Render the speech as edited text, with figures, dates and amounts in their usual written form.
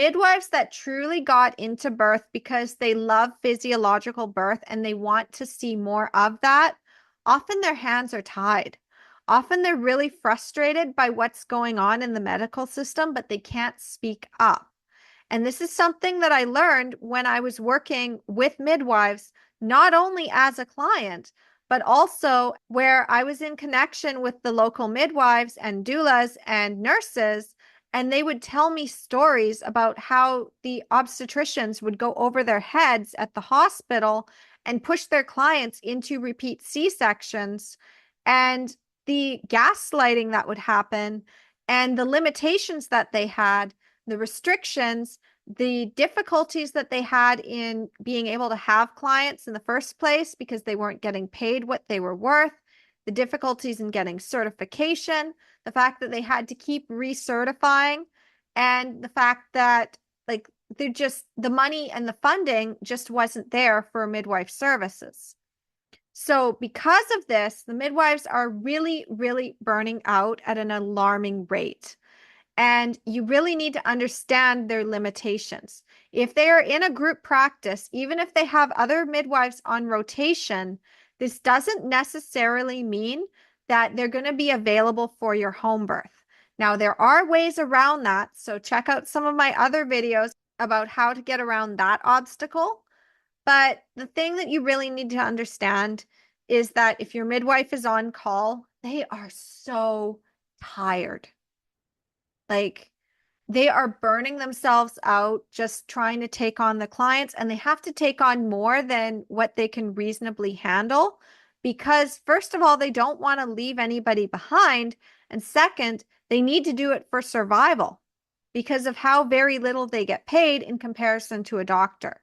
midwives that truly got into birth because they love physiological birth and they want to see more of that, often their hands are tied. Often they're really frustrated by what's going on in the medical system, but they can't speak up. And this is something that I learned when I was working with midwives, not only as a client, but also where I was in connection with the local midwives and doulas and nurses. And they would tell me stories about how the obstetricians would go over their heads at the hospital and push their clients into repeat C-sections, and the gaslighting that would happen, and the limitations that they had, the restrictions, the difficulties that they had in being able to have clients in the first place because they weren't getting paid what they were worth, the difficulties in getting certification, the fact that they had to keep recertifying, and the fact that like they're just the money and the funding just wasn't there for midwife services. So because of this, the midwives are really, really burning out at an alarming rate. And you really need to understand their limitations. If they are in a group practice, even if they have other midwives on rotation, this doesn't necessarily mean that they're going to be available for your home birth. Now, there are ways around that. So check out some of my other videos about how to get around that obstacle. But the thing that you really need to understand is that if your midwife is on call, they are so tired. Like they are burning themselves out just trying to take on the clients, and they have to take on more than what they can reasonably handle because, first of all, they don't want to leave anybody behind. And second, they need to do it for survival because of how very little they get paid in comparison to a doctor.